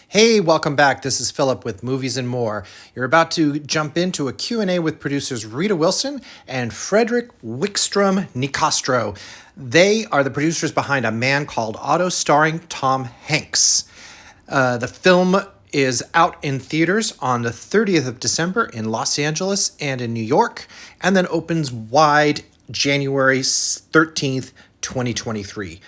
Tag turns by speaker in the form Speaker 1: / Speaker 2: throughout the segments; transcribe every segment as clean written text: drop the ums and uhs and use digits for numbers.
Speaker 1: Hey, welcome back. This is Philip with Movies and More. You're about to jump into a Q&A with producers Rita Wilson and Fredrik Wikström Nicastro. They are the producers behind A Man Called Otto, starring Tom Hanks. The film is out in theaters on the 30th of December in Los Angeles and in New York, and then opens wide January 13th, 2023.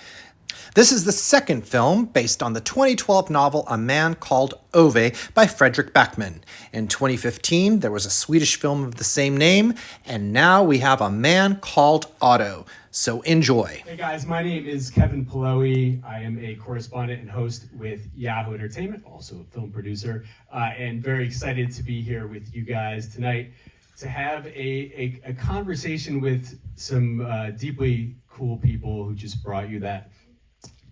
Speaker 1: This is the second film based on the 2012 novel A Man Called Ove by Fredrik Backman. In 2015, there was a Swedish film of the same name, and now we have A Man Called Otto. So enjoy.
Speaker 2: Hey guys, my name is Kevin Paloe. I am a correspondent and host with Yahoo Entertainment, also a film producer, and very excited to be here with you guys tonight to have a conversation with some deeply cool people who just brought you that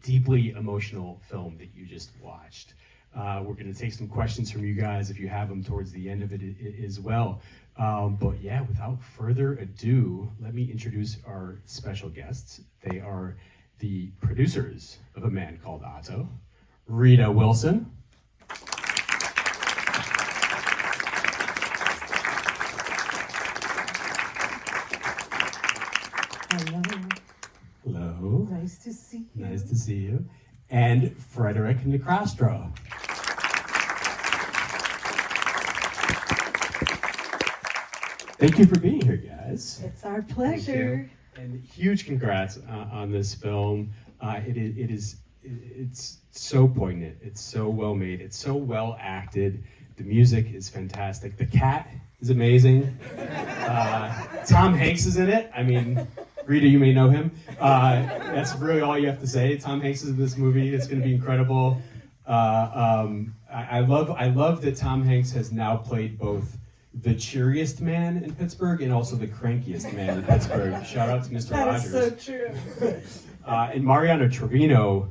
Speaker 2: deeply emotional film that you just watched. We're going to take some questions from you guys if you have them towards the end of it as well. But yeah, without further ado, let me introduce our special guests. They are the producers of A Man Called Otto, Rita Wilson.
Speaker 3: Hello.
Speaker 2: Hello.
Speaker 3: Nice to see you.
Speaker 2: Nice to see you. And Fredrik Nicastro. Thank you for being here, guys.
Speaker 3: It's our pleasure.
Speaker 2: And huge congrats on this film. It's so poignant. It's so well made. It's so well acted. The music is fantastic. The cat is amazing. Tom Hanks is in it. I mean, Rita, you may know him. That's really all you have to say. Tom Hanks is in this movie. It's going to be incredible. I love that Tom Hanks has now played both the cheeriest man in Pittsburgh and also the crankiest man in Pittsburgh. Shout out to Mr. Rogers.
Speaker 3: That is so true.
Speaker 2: And Mariana Trevino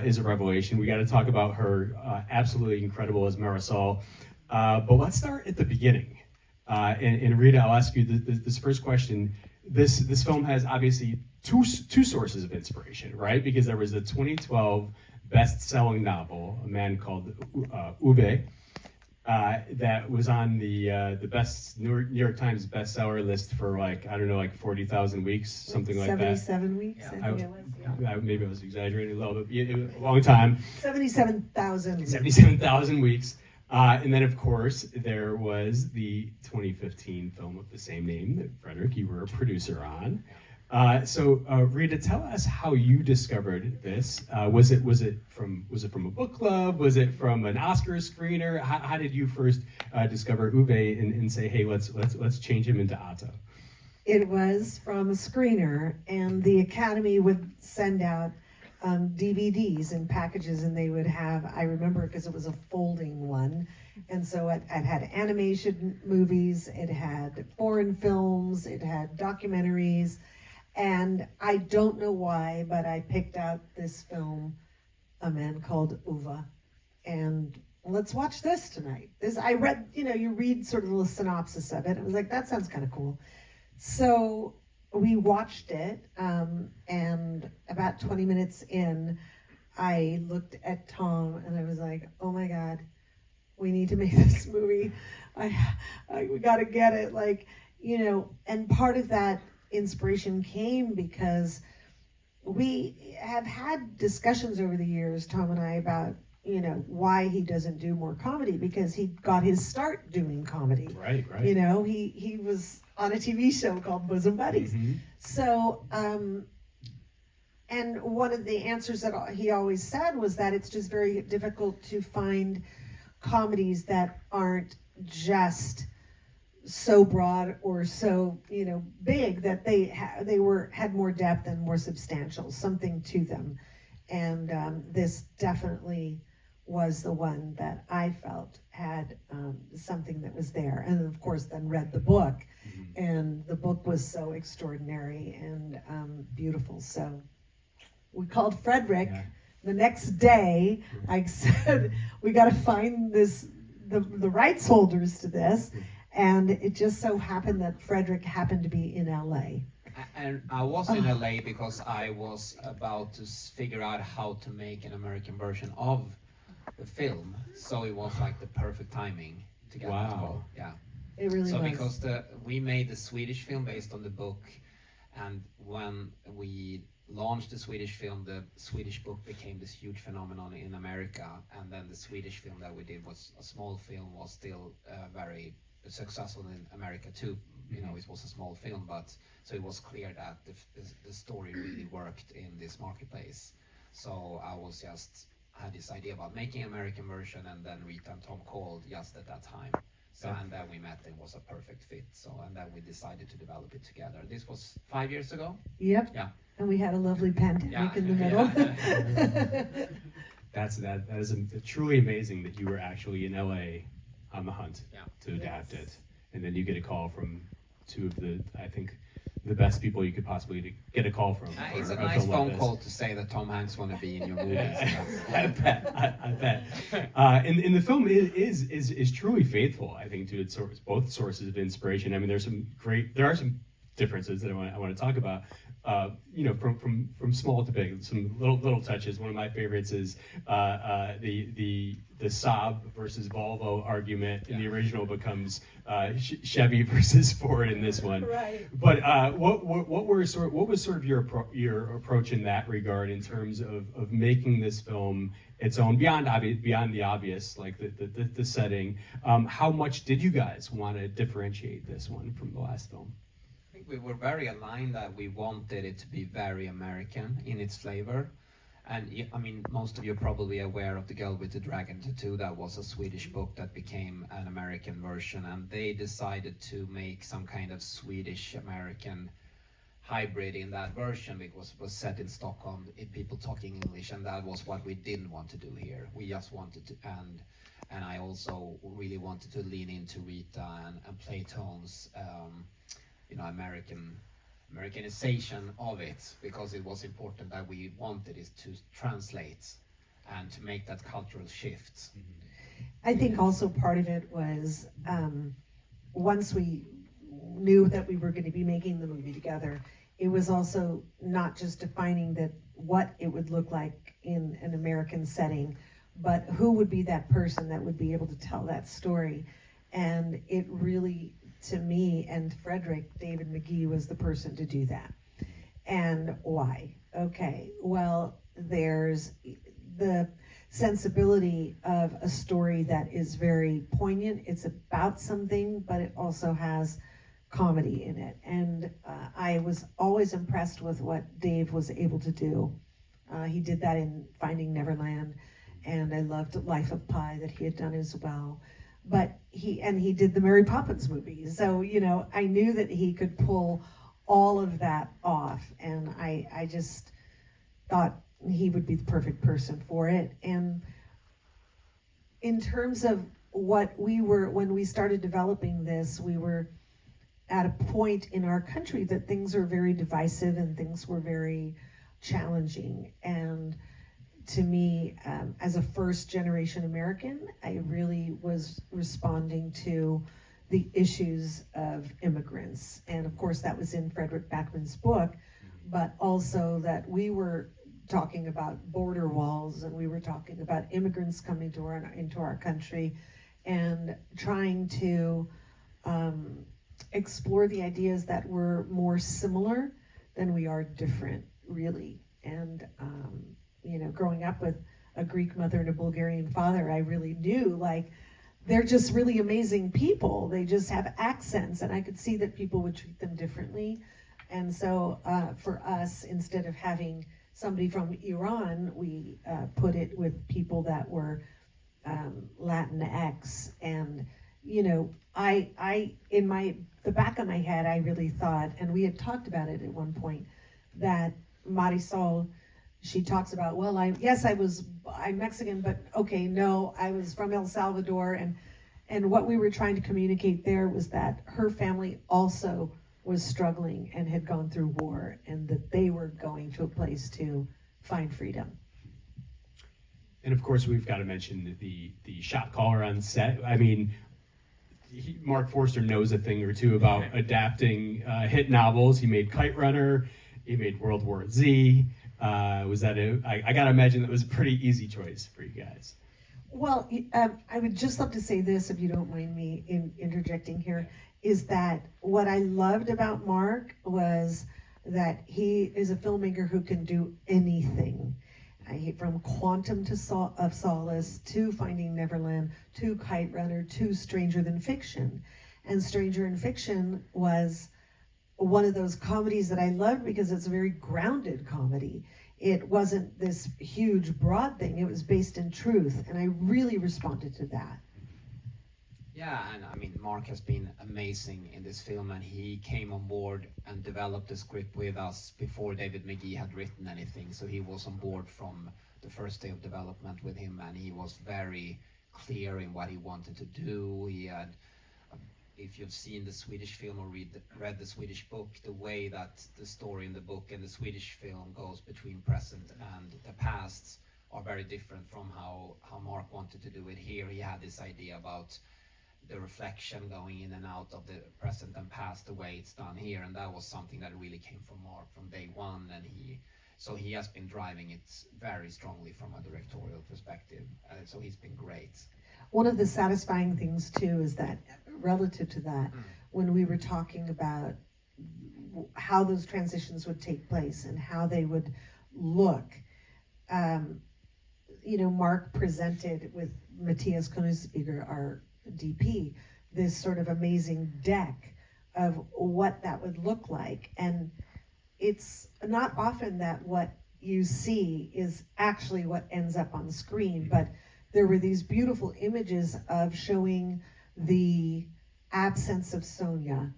Speaker 2: is a revelation. We got to talk about her. Absolutely incredible as Marisol. But let's start at the beginning. And Rita, I'll ask you this first question. This film has obviously two sources of inspiration, right? Because there was the 2012 best-selling novel, A Man Called Ove, that was on the best New York Times bestseller list for like 40,000 weeks, something like that.
Speaker 3: 77 weeks, I think it was.
Speaker 2: Maybe I was exaggerating a little bit. A long time.
Speaker 3: 77,000.
Speaker 2: 77,000 weeks. And then, of course, there was the 2015 film of the same name that, Fredrik, you were a producer on. So, Rita, tell us how you discovered this. Was it from a book club? Was it from an Oscar screener? How did you first discover Uwe and say, hey, let's change him into Otto?
Speaker 3: It was from a screener, and the Academy would send out DVDs and packages, and they would have, I remember because it was a folding one, and so it had animation movies, it had foreign films, it had documentaries, and I don't know why, but I picked out this film, A Man Called Ove, and let's watch this tonight. I read, you read sort of the synopsis of it, it was like, that sounds kind of cool. So we watched it, and about 20 minutes in, I looked at Tom and I was like, oh my God, we need to make this movie. We got to get it. And part of that inspiration came because we have had discussions over the years, Tom and I, about why he doesn't do more comedy, because he got his start doing comedy.
Speaker 2: Right.
Speaker 3: He was on a TV show called Bosom Buddies.
Speaker 2: Mm-hmm.
Speaker 3: So, and one of the answers that he always said was that it's just very difficult to find comedies that aren't just so broad or so big, that they had more depth and more substantial, something to them. And this definitely was the one that I felt had something that was there. And of course then read the book, and the book was so extraordinary and beautiful. So we called Fredrik.
Speaker 2: Yeah.
Speaker 3: The next day I said, we got to find the rights holders to this. And it just so happened that Fredrik happened to be in LA.
Speaker 4: And I was in LA because I was about to figure out how to make an American version of the film, so it was like the perfect timing to get that
Speaker 2: Wow.
Speaker 4: role. Yeah.
Speaker 3: It really
Speaker 4: So
Speaker 3: was.
Speaker 4: because we made the Swedish film based on the book, and when we launched the Swedish film, the Swedish book became this huge phenomenon in America, and then the Swedish film that we did was a small film, was still very successful in America too. You know, it was a small film, but so it was clear that the story really worked in this marketplace. So I was just had this idea about making an American version, and then Rita and Tom called just at that time. So, and then we met, it was a perfect fit. So, and then we decided to develop it together. This was 5 years ago.
Speaker 3: Yep.
Speaker 4: Yeah.
Speaker 3: And we had a lovely pandemic
Speaker 4: Yeah.
Speaker 3: in the middle.
Speaker 2: That is truly amazing that you were actually in LA on the hunt
Speaker 4: Yeah.
Speaker 2: to adapt
Speaker 3: Yes.
Speaker 2: it, and then you get a call from two of the, I think, the best people you could possibly get a call from.
Speaker 4: It's
Speaker 2: for
Speaker 4: a nice
Speaker 2: film like
Speaker 4: phone
Speaker 2: this.
Speaker 4: call to say that Tom Hanks want to be in your movie.
Speaker 2: Yeah, I bet. I bet. And the film is truly faithful, I think, to its both sources of inspiration. I mean, there are some differences that I want to talk about. You know, from small to big, some little touches. One of my favorites is the Saab versus Volvo argument in the original becomes Chevy versus Ford in this one.
Speaker 3: Right.
Speaker 2: But what was sort of your approach in that regard in terms of making this film its own beyond the obvious, like the setting? How much did you guys want to differentiate this one from the last film?
Speaker 4: I think we were very aligned that we wanted it to be very American in its flavor. And I mean, most of you are probably aware of The Girl with the Dragon Tattoo. That was a Swedish book that became an American version, and they decided to make some kind of Swedish-American hybrid in that version because it was set in Stockholm, people talking English, and that was what we didn't want to do here. We just wanted to, and I also really wanted to lean into Rita and play tones, you know, Americanization of it, because it was important that we wanted it to translate and to make that cultural shift.
Speaker 3: I think also part of it was once we knew that we were going to be making the movie together, it was also not just defining that what it would look like in an American setting, but who would be that person that would be able to tell that story. And it really, to me and Fredrik, David McGee was the person to do that. And why? Okay, well, there's the sensibility of a story that is very poignant. It's about something, but it also has comedy in it. And I was always impressed with what Dave was able to do. He did that in Finding Neverland, and I loved Life of Pi that he had done as well. But he did the Mary Poppins movies. So, you know, I knew that he could pull all of that off. And I just thought he would be the perfect person for it. And in terms of what we were, when we started developing this, we were at a point in our country that things were very divisive and things were very challenging. And to me, as a first-generation American, I really was responding to the issues of immigrants. And of course, that was in Fredrik Backman's book, but also that we were talking about border walls, and we were talking about immigrants coming into our country, and trying to explore the ideas that were more similar than we are different, really. And you know, growing up with a Greek mother and a Bulgarian father, I really knew, like, they're just really amazing people. They just have accents, and I could see that people would treat them differently. And so for us, instead of having somebody from Iran, we put it with people that were Latinx. And, you know, I in the back of my head, I really thought, and we had talked about it at one point, that Marisol, she talks about, well, I'm Mexican, but okay, no, I was from El Salvador. And what we were trying to communicate there was that her family also was struggling and had gone through war, and that they were going to a place to find freedom.
Speaker 2: And of course, we've got to mention the shot caller on set. I mean, Mark Forster knows a thing or two about adapting hit novels. He made Kite Runner. He made World War Z. I gotta imagine that was a pretty easy choice for you guys.
Speaker 3: Well, I would just love to say this, if you don't mind me interjecting here, is that what I loved about Mark was that he is a filmmaker who can do anything. From Quantum of Solace to Finding Neverland to Kite Runner to Stranger Than Fiction. And Stranger Than Fiction was one of those comedies that I loved because it's a very grounded comedy. It wasn't this huge broad thing, it was based in truth, and I really responded to that.
Speaker 4: Yeah, and I mean, Mark has been amazing in this film, and he came on board and developed the script with us before David McGee had written anything. So he was on board from the first day of development with him, and he was very clear in what he wanted to do. He had, if you've seen the Swedish film or read the Swedish book, the way that the story in the book and the Swedish film goes between present and the past are very different from how Mark wanted to do it here. He had this idea about the reflection going in and out of the present and past the way it's done here, and that was something that really came from Mark from day one, and he has been driving it very strongly from a directorial perspective, so he's been great.
Speaker 3: One of the satisfying things too is that relative to that, when we were talking about how those transitions would take place and how they would look, Mark presented with Matthias Koenigsegger, our DP, this sort of amazing deck of what that would look like. And it's not often that what you see is actually what ends up on screen, but there were these beautiful images of showing the absence of Sonia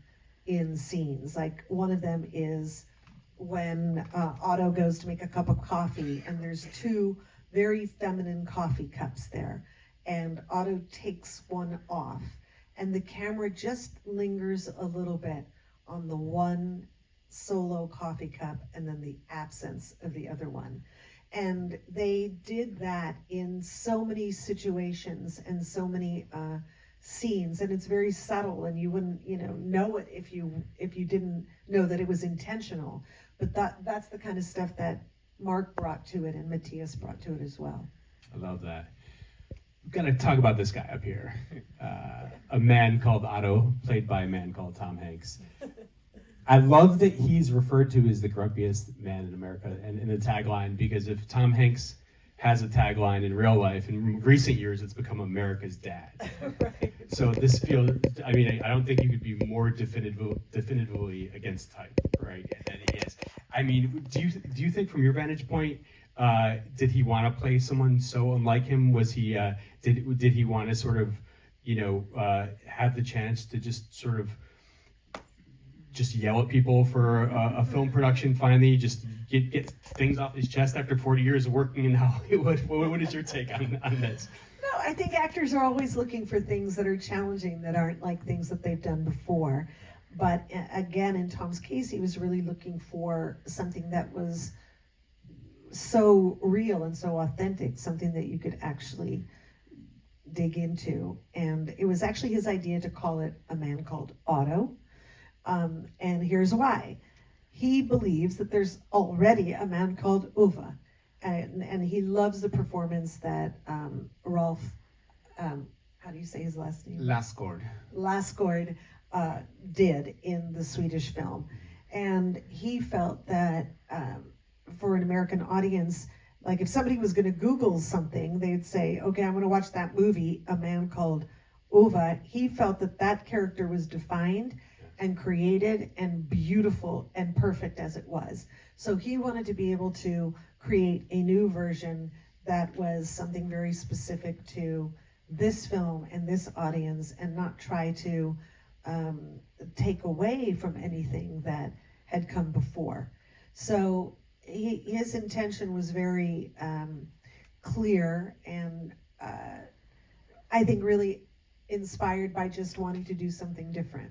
Speaker 3: in scenes. Like one of them is when Otto goes to make a cup of coffee, and there's two very feminine coffee cups there, and Otto takes one off, and the camera just lingers a little bit on the one solo coffee cup and then the absence of the other one. And they did that in so many situations and so many scenes, and it's very subtle, and you wouldn't know it if you didn't know that it was intentional. But that's the kind of stuff that Mark brought to it and Matthias brought to it as well.
Speaker 2: I love that. We've got to talk about this guy up here. A Man Called Otto, played by a man called Tom Hanks. I love that he's referred to as the grumpiest man in America and in the tagline, because if Tom Hanks has a tagline in real life, in recent years it's become America's dad.
Speaker 3: Right.
Speaker 2: So this feels, I mean, I don't think you could be more definitively against type, right, than he is. I mean, do you think from your vantage point, did he want to play someone so unlike him? Was he did he want to sort of have the chance to just yell at people for a film production finally, just get things off his chest after 40 years of working in Hollywood? What is your take on this?
Speaker 3: No, I think actors are always looking for things that are challenging, that aren't like things that they've done before. But again, in Tom's case, he was really looking for something that was so real and so authentic, something that you could actually dig into. And it was actually his idea to call it A Man Called Otto. And here's why. He believes that there's already a man called Ove. And he loves the performance that Rolf, how do you say his last name? Lassgård did in the Swedish film. And he felt that for an American audience, like if somebody was going to Google something, they'd say, okay, I'm going to watch that movie, A Man Called Ove. He felt that that character was defined and created and beautiful and perfect as it was. So he wanted to be able to create a new version that was something very specific to this film and this audience, and not try to take away from anything that had come before. So his intention was very clear, and I think really inspired by just wanting to do something different.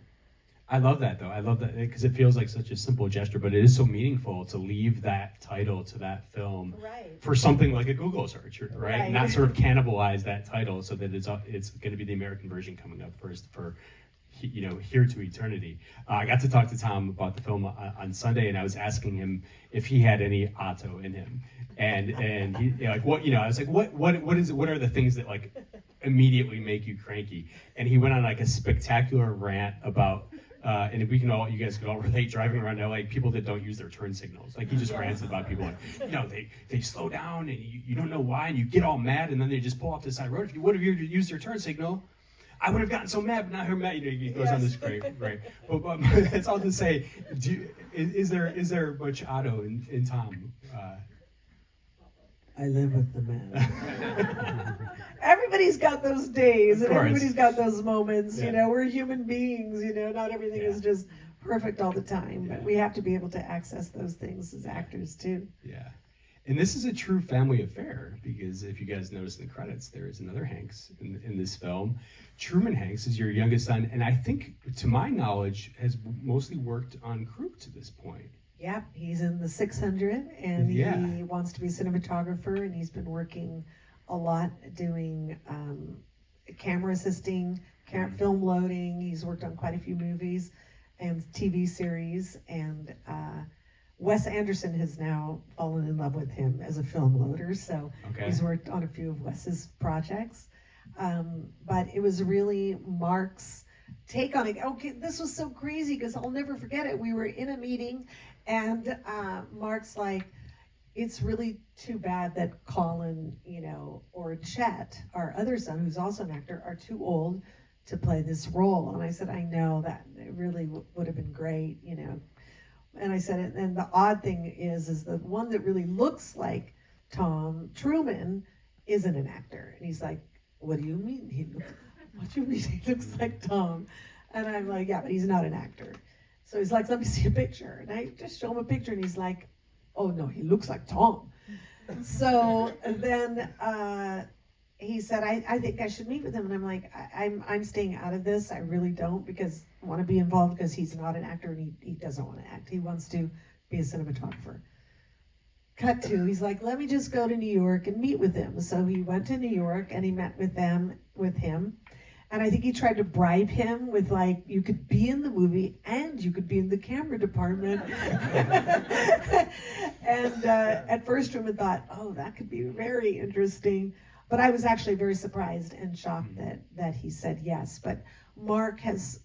Speaker 2: I love that, though. I love that because it feels like such a simple gesture, but it is so meaningful to leave that title to that film for something like a Google search, right? Not sort of cannibalize that title so that it's going to be the American version coming up first for here to eternity. I got to talk to Tom about the film on Sunday, and I was asking him if he had any Otto in him, and he like what I was like what are the things that like immediately make you cranky? And he went on like a spectacular rant about. And if you guys can all relate driving around LA, people that don't use their turn signals. Like he just ranted about people like, they slow down and you don't know why, and you get all mad, and then they just pull off the side road. If you would have used their turn signal, I would have gotten so mad, but now you're mad. He goes on this great. But it's all to say, is there much Otto in Tom?
Speaker 3: I live with the man. Everybody's got those days, and everybody's got those moments.
Speaker 2: Yeah.
Speaker 3: We're human beings. Not everything is just perfect all the time, but we have to be able to access those things as actors too.
Speaker 2: Yeah. And this is a true family affair, because if you guys notice in the credits, there is another Hanks in this film. Truman Hanks is your youngest son, and I think, to my knowledge, has mostly worked on Crook to this point.
Speaker 3: Yep, he's in the 600, and he wants to be a cinematographer, and he's been working a lot doing camera assisting, film loading. He's worked on quite a few movies and TV series, and Wes Anderson has now fallen in love with him as a film loader, so he's worked on a few of Wes's projects. But it was really Mark's take on it. Okay, this was so crazy because I'll never forget it. We were in a meeting, and Mark's like, it's really too bad that Colin, or Chet, our other son, who's also an actor, are too old to play this role. And I said, I know that it really would have been great, And I said, and the odd thing is the one that really looks like Tom Truman isn't an actor. And he's like, what do you mean? What do you mean he looks like Tom? And I'm like, yeah, but he's not an actor. So he's like, let me see a picture. And I just show him a picture, and he's like, oh no, he looks like Tom. So then he said, I think I should meet with him. And I'm like, I'm staying out of this. I really don't, because I want to be involved, because he's not an actor, and he doesn't want to act. He wants to be a cinematographer. Cut to, he's like, let me just go to New York and meet with him. So he went to New York, and he met with him. And I think he tried to bribe him with, like, you could be in the movie and you could be in the camera department. And at first Truman thought, oh, that could be very interesting. But I was actually very surprised and shocked that he said yes. But Mark is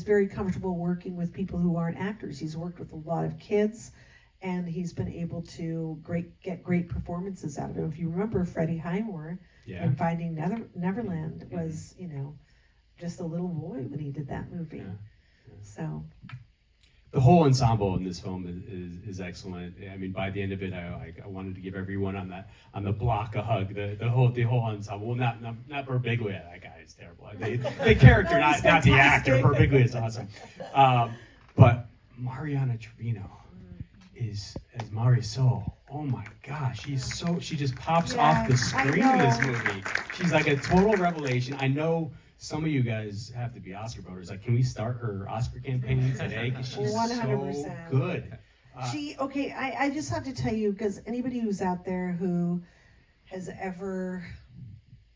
Speaker 3: very comfortable working with people who aren't actors. He's worked with a lot of kids, and he's been able to get great performances out of him. If you remember, Freddie Highmore in Finding Neverland was, just a little boy when he did that movie. So
Speaker 2: the whole ensemble in this film is excellent. I mean, by the end of it, I wanted to give everyone on the block a hug. The whole ensemble. Well, not Berbiglia. That guy is terrible. The character, not the actor. Berbiglia is awesome. But Mariana Trevino is as Marisol. Oh my gosh, she just pops off the screen in this movie. She's like a total revelation. I know some of you guys have to be Oscar voters. Like, can we start her Oscar campaign today? Because she's 100%. So good.
Speaker 3: I just have to tell you, because anybody who's out there who has ever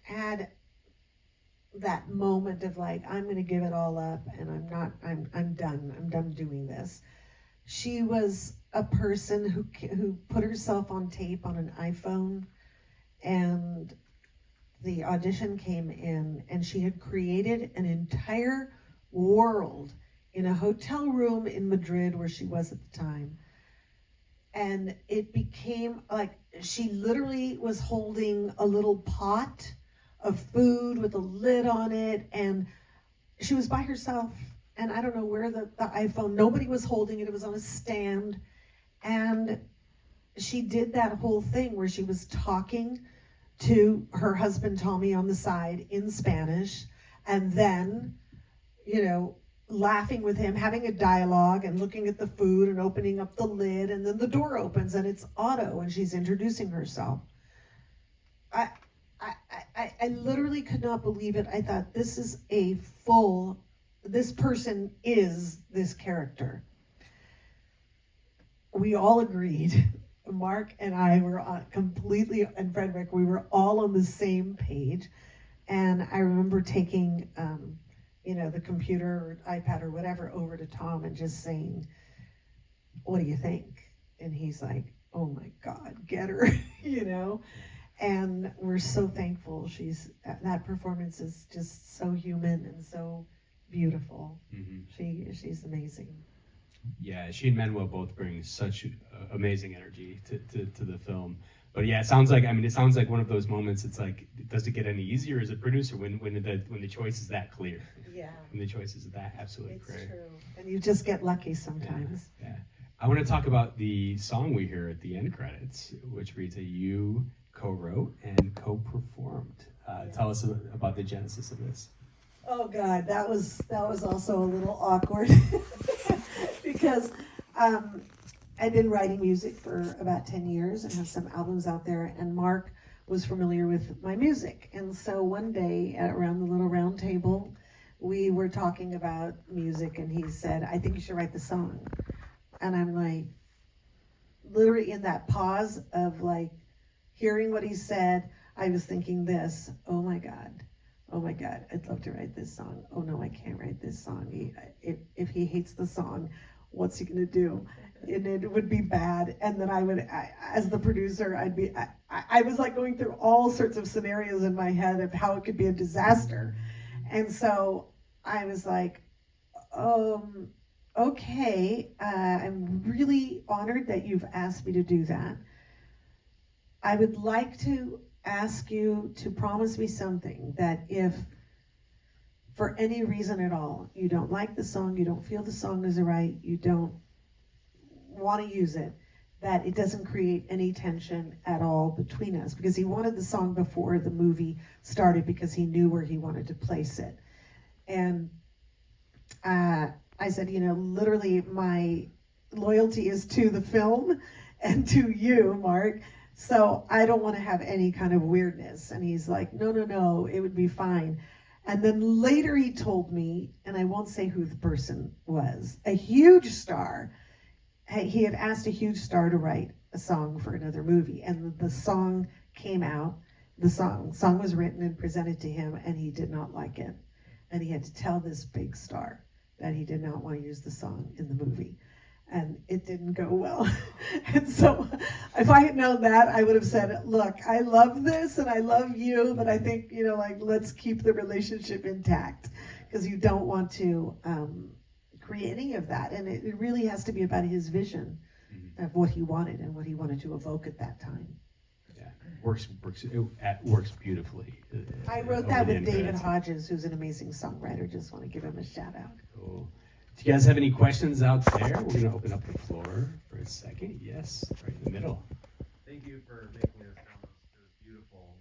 Speaker 3: had that moment of like, I'm going to give it all up, and I'm done doing this. She was a person who put herself on tape on an iPhone, and the audition came in, and she had created an entire world in a hotel room in Madrid where she was at the time. And it became like, she literally was holding a little pot of food with a lid on it, and she was by herself. And I don't know where the iPhone, nobody was holding it. It was on a stand. And she did that whole thing where she was talking to her husband, Tommy, on the side in Spanish. And then, laughing with him, having a dialogue and looking at the food and opening up the lid. And then the door opens and it's Otto, and she's introducing herself. I literally could not believe it. I thought, this person is this character. We all agreed. Mark and I were completely, and Fredrik, we were all on the same page. And I remember taking the computer or iPad or whatever over to Tom and just saying, what do you think? And he's like, oh my God, get her, And we're so thankful. That performance is just so human and so beautiful.
Speaker 2: Mm-hmm.
Speaker 3: She's amazing.
Speaker 2: Yeah, she and Manuel both bring such amazing energy to the film. But yeah, it sounds like one of those moments. It's like, does it get any easier as a producer when the choice is that clear?
Speaker 3: Yeah.
Speaker 2: When the choice is that absolutely clear.
Speaker 3: It's true. And you just get lucky sometimes.
Speaker 2: Yeah. I want to talk about the song we hear at the end credits, which Rita, you co-wrote and co-performed. Tell us about the genesis of this.
Speaker 3: Oh God, that was also a little awkward because I've been writing music for about 10 years and have some albums out there, and Mark was familiar with my music. And so one day around the little round table, we were talking about music, and he said, I think you should write the song. And I'm like, literally in that pause of like hearing what he said, I was thinking this, oh my God, I'd love to write this song. Oh no, I can't write this song. If he hates the song, what's he gonna do? And it would be bad. And then as the producer, I was like going through all sorts of scenarios in my head of how it could be a disaster. And so I was like, okay, I'm really honored that you've asked me to do that. I would like to ask you to promise me something, that if for any reason at all you don't like the song, you don't feel the song is right, you don't want to use it, that it doesn't create any tension at all between us, because he wanted the song before the movie started because he knew where he wanted to place it. And I said, literally my loyalty is to the film and to you, Mark, so I don't want to have any kind of weirdness. And he's like, no, it would be fine. And then later he told me, and I won't say who the person was, a huge star. He had asked a huge star to write a song for another movie, and the song came out. The song was written and presented to him, and he did not like it. And he had to tell this big star that he did not want to use the song in the movie. And it didn't go well. And so if I had known that, I would have said, look, I love this and I love you, but I think, let's keep the relationship intact, because you don't want to create any of that. And it really has to be about his vision of what he wanted and what he wanted to evoke at that time.
Speaker 2: Yeah, works beautifully.
Speaker 3: I wrote that with David Hodges, who's an amazing songwriter. Just want to give him a shout out.
Speaker 2: Cool. Do you guys have any questions out there? We're going to open up the floor for a second. Yes, right in the middle.
Speaker 5: Thank you for making those comments. It was beautiful.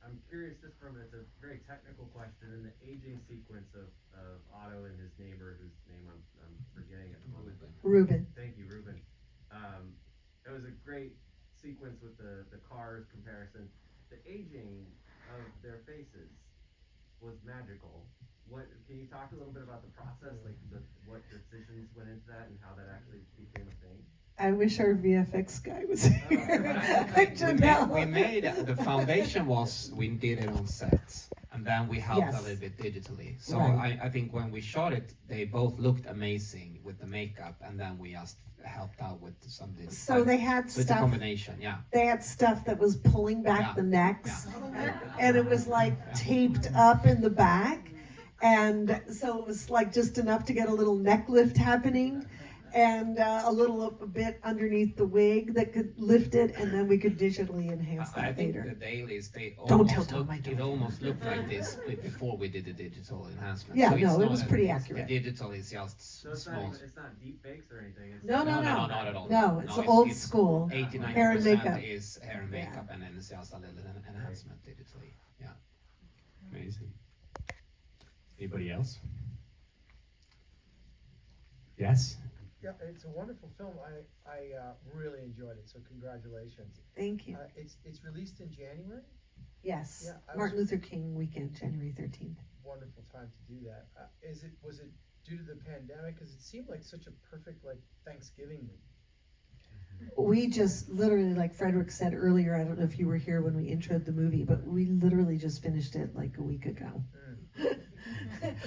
Speaker 5: I'm curious, just from it's a very technical question, in the aging sequence of Otto and his neighbor, whose name I'm forgetting at the moment.
Speaker 3: Ruben.
Speaker 5: Thank you, Ruben. It was a great sequence with the cars comparison. The aging of their faces was magical. Can you talk a little bit about the process, like what decisions went into that and how that actually became a thing?
Speaker 3: I wish our VFX guy was here.
Speaker 4: We made the foundation we did it on set, and then we helped a little bit digitally. So right. I think when we shot it, they both looked amazing with the makeup, and then we just helped out with some digital.
Speaker 3: So they had stuff.
Speaker 4: With the combination, yeah.
Speaker 3: They had stuff that was pulling back the necks, and it was like taped up in the back. And so it was like just enough to get a little neck lift happening, and a bit underneath the wig that could lift it, and then we could digitally enhance that
Speaker 4: I think
Speaker 3: later.
Speaker 4: the dailies,
Speaker 3: It
Speaker 4: almost looked like this before we did the digital enhancement.
Speaker 3: Yeah,
Speaker 4: so
Speaker 3: it was pretty accurate.
Speaker 4: The digital is just
Speaker 5: So it's
Speaker 4: small.
Speaker 5: not deep fakes or anything. It's
Speaker 3: No,
Speaker 4: not at all.
Speaker 3: No, it's old school.
Speaker 4: 89%
Speaker 3: hair and makeup.
Speaker 4: is hair and makeup, and then it's just a little enhancement digitally. Yeah.
Speaker 2: Amazing. Anybody else? Yes?
Speaker 6: Yeah, it's a wonderful film. I really enjoyed it, so congratulations.
Speaker 3: Thank you.
Speaker 6: It's released in January.
Speaker 3: Yes,
Speaker 6: Yeah,
Speaker 3: Martin Luther King weekend, January 13th.
Speaker 6: Wonderful time to do that. Was it due to the pandemic? Because it seemed like such a perfect Thanksgiving movie.
Speaker 3: We just literally, like Fredrik said earlier, I don't know if you were here when we introed the movie, but we literally just finished it like a week ago.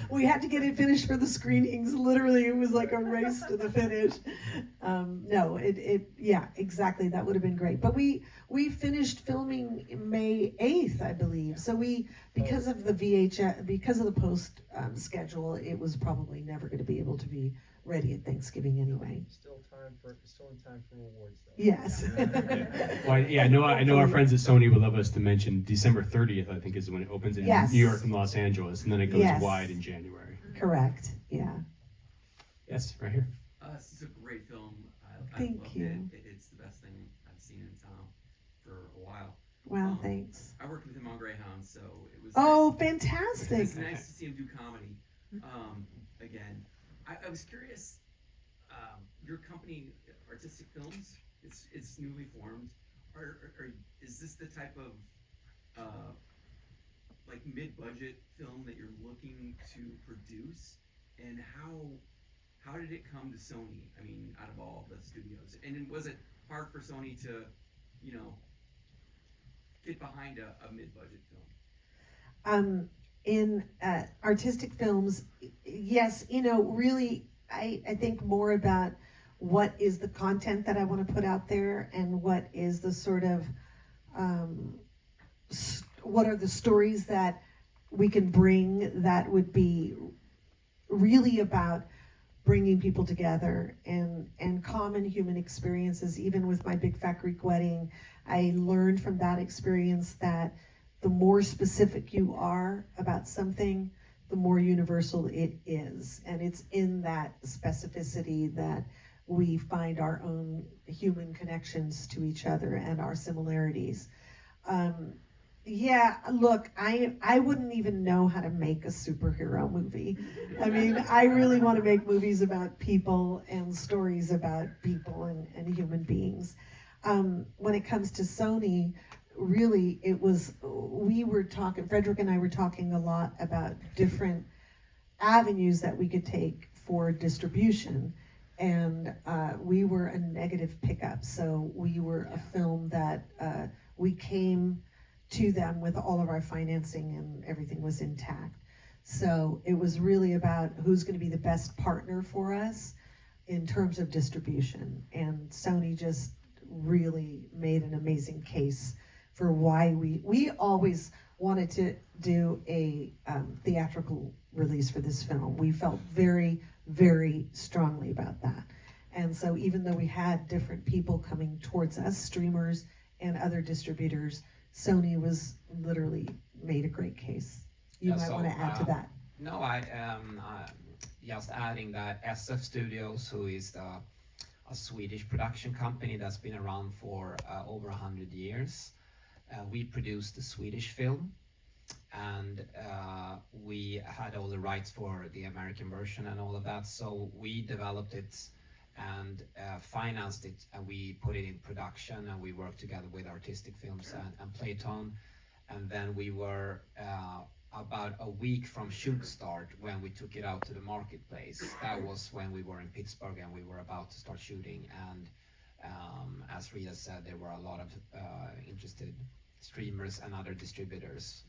Speaker 3: We had to get it finished for the screenings. Literally, it was like a race to the finish. No, yeah, exactly. That would have been great. But we finished filming May 8th, I believe. So because of the VHS, because of the post schedule, it was probably never going to be able to be ready at Thanksgiving anyway.
Speaker 6: Still in time for awards though.
Speaker 3: Yes.
Speaker 2: Well, I know our friends at Sony would love us to mention December 30th, I think, is when it opens in
Speaker 3: Yes.
Speaker 2: New York and Los Angeles, and then it goes
Speaker 3: Yes.
Speaker 2: wide in January.
Speaker 3: Correct. Yeah.
Speaker 2: Yes, right here.
Speaker 7: This is a great film. I
Speaker 3: Thank
Speaker 7: loved
Speaker 3: you.
Speaker 7: it. It's the best thing I've seen in town for a while.
Speaker 3: Wow. Thanks.
Speaker 7: I worked with him on Greyhound, so it was
Speaker 3: Oh,
Speaker 7: nice.
Speaker 3: fantastic.
Speaker 7: It's nice to see him do comedy again. I was curious. Your company, Artistic Films, it's newly formed. Or is this the type of like mid-budget film that you're looking to produce? And how did it come to Sony? I mean, out of all the studios, and then was it hard for Sony to, get behind a mid-budget film?
Speaker 3: In Artistic Films, yes, really, I think more about what is the content that I want to put out there, and what is the sort of what are the stories that we can bring that would be really about bringing people together and common human experiences. Even with my Big Fat Greek Wedding, I learned from that experience that the more specific you are about something, the more universal it is. And it's in that specificity that we find our own human connections to each other and our similarities. Yeah, look, I wouldn't even know how to make a superhero movie. I mean, I really want to make movies about people and stories about people and human beings. When it comes to Sony, really, we were talking, Fredrik and I were talking a lot about different avenues that we could take for distribution. And we were a negative pickup. So we were a film that we came to them with all of our financing and everything was intact. So it was really about who's going to be the best partner for us in terms of distribution. And Sony just really made an amazing case for why we always wanted to do a theatrical release for this film. We felt very, very strongly about that. And so even though we had different people coming towards us, streamers and other distributors, Sony was literally made a great case. You might want to add to that.
Speaker 4: No, I just adding that SF Studios, who is a Swedish production company that's been around for over 100 years. We produced the Swedish film, and we had all the rights for the American version and all of that. So we developed it and financed it, and we put it in production, and we worked together with Artistic Films and Playton. And then we were about a week from shoot start when we took it out to the marketplace. That was when we were in Pittsburgh and we were about to start shooting. And as Rita said, there were a lot of interested streamers and other distributors.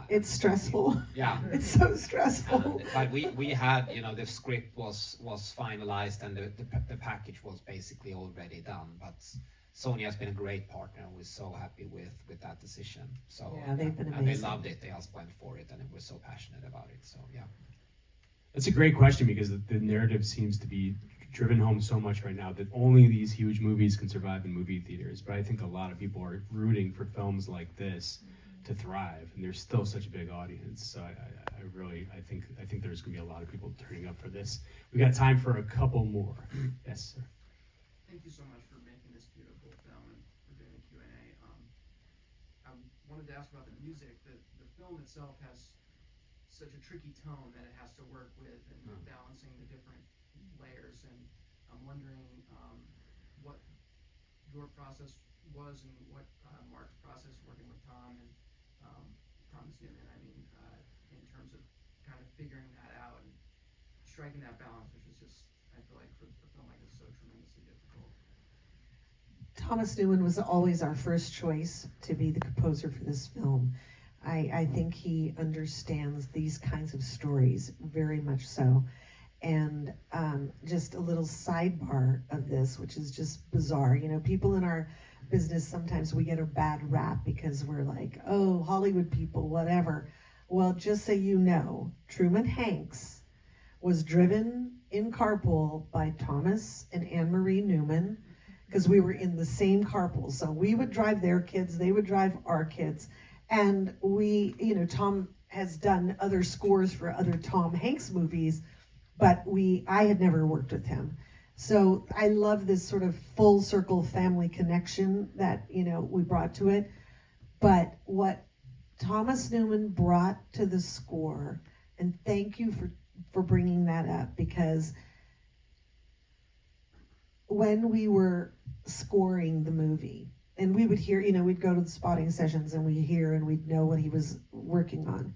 Speaker 3: It's stressful.
Speaker 4: Yeah.
Speaker 3: It's so stressful.
Speaker 4: But we had, the script was finalized, and the package was basically already done. But Sony has been a great partner, and we're so happy with that decision. So
Speaker 3: Yeah, they've been
Speaker 4: and they
Speaker 3: amazing.
Speaker 4: loved it. They just went for it, and they were so passionate about it. So yeah.
Speaker 2: That's a great question, because the narrative seems to be driven home so much right now that only these huge movies can survive in movie theaters. But I think a lot of people are rooting for films like this to thrive, and there's still such a big audience. So I think there's gonna be a lot of people turning up for this. We got time for a couple more. Yes, sir.
Speaker 8: Thank you so much for making this beautiful film and for doing the Q&A. I wanted to ask about the music. The film itself has such a tricky tone that it has to work with, and balancing the different layers. And I'm wondering what your process was, and what Mark's process working with Tom and Thomas Newman. I mean, in terms of kind of figuring that out and striking that balance, which is just, I feel like for a film like this, so tremendously difficult.
Speaker 3: Thomas Newman was always our first choice to be the composer for this film. I think he understands these kinds of stories very much so. And just a little sidebar of this, which is just bizarre. You know, people in our business, sometimes we get a bad rap because we're like, oh, Hollywood people, whatever. Well, just so you know, Truman Hanks was driven in carpool by Thomas and Anne Marie Newman, because we were in the same carpool. So we would drive their kids, they would drive our kids. And we, you know, Tom has done other scores for other Tom Hanks movies, but I had never worked with him. So I love this sort of full circle family connection that, you know, we brought to it. But what Thomas Newman brought to the score, and thank you for bringing that up, because when we were scoring the movie, and we would hear, you know, we'd go to the spotting sessions and we'd hear and we'd know what he was working on.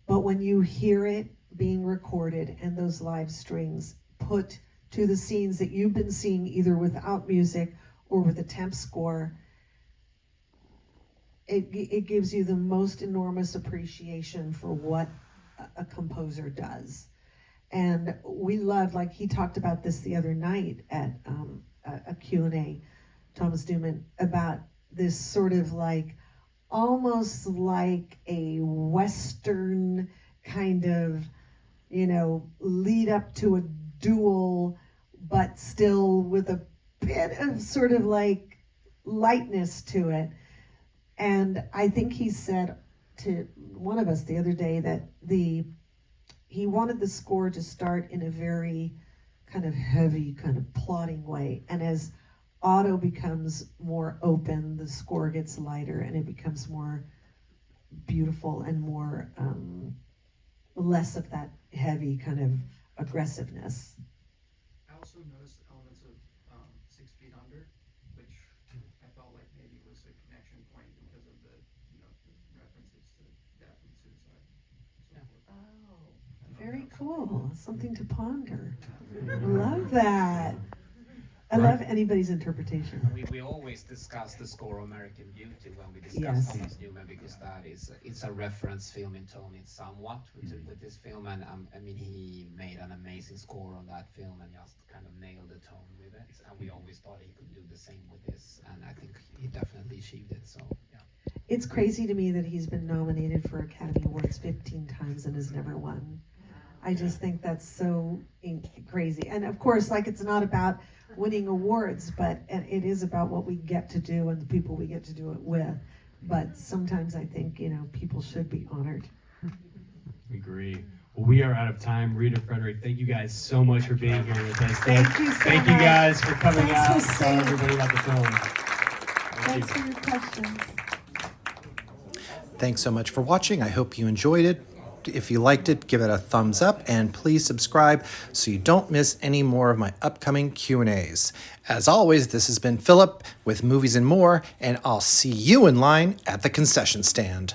Speaker 3: But when you hear it being recorded and those live strings put to the scenes that you've been seeing either without music or with a temp score, it gives you the most enormous appreciation for what a composer does. And we loved, like he talked about this the other night at a Q&A, Thomas Newman, about this sort of like, almost like a Western kind of, you know, lead up to a duel, but still with a bit of sort of like lightness to it. And I think he said to one of us the other day that he wanted the score to start in a very kind of heavy, kind of plotting way. And as Otto becomes more open, the score gets lighter and it becomes more beautiful and more, less of that heavy kind of aggressiveness.
Speaker 8: I also noticed elements of 6 Feet Under, which I felt like maybe was a connection point because of the, you know, the references to death and suicide. So
Speaker 3: Oh, very cool. Something to ponder. Love that. I love anybody's interpretation.
Speaker 4: We always discuss the score of American Beauty when we discuss
Speaker 3: Yes.
Speaker 4: Thomas Newman, because that it's a reference film in tone, it's somewhat with this film, and I mean, he made an amazing score on that film and just kind of nailed the tone with it, and we always thought he could do the same with this, and I think he definitely achieved it. So yeah.
Speaker 3: It's crazy to me that he's been nominated for Academy Awards 15 times and has never won. I just think that's so crazy. And of course, like, it's not about winning awards, but it is about what we get to do and the people we get to do it with. But sometimes I think, you know, people should be honored.
Speaker 2: Agree. Well, we are out of time. Rita, Fredrik, thank you guys so much for being here with us.
Speaker 3: Thank you so
Speaker 2: Thank you
Speaker 3: much.
Speaker 2: guys for coming
Speaker 3: Thanks
Speaker 2: out
Speaker 3: for
Speaker 2: and telling
Speaker 3: staying.
Speaker 2: everybody about the film.
Speaker 3: Thanks for your questions.
Speaker 1: Thanks so much for watching. I hope you enjoyed it. If you liked it, give it a thumbs up and please subscribe so you don't miss any more of my upcoming Q&As. As always, this has been Philip with Movies and More, and I'll see you in line at the concession stand.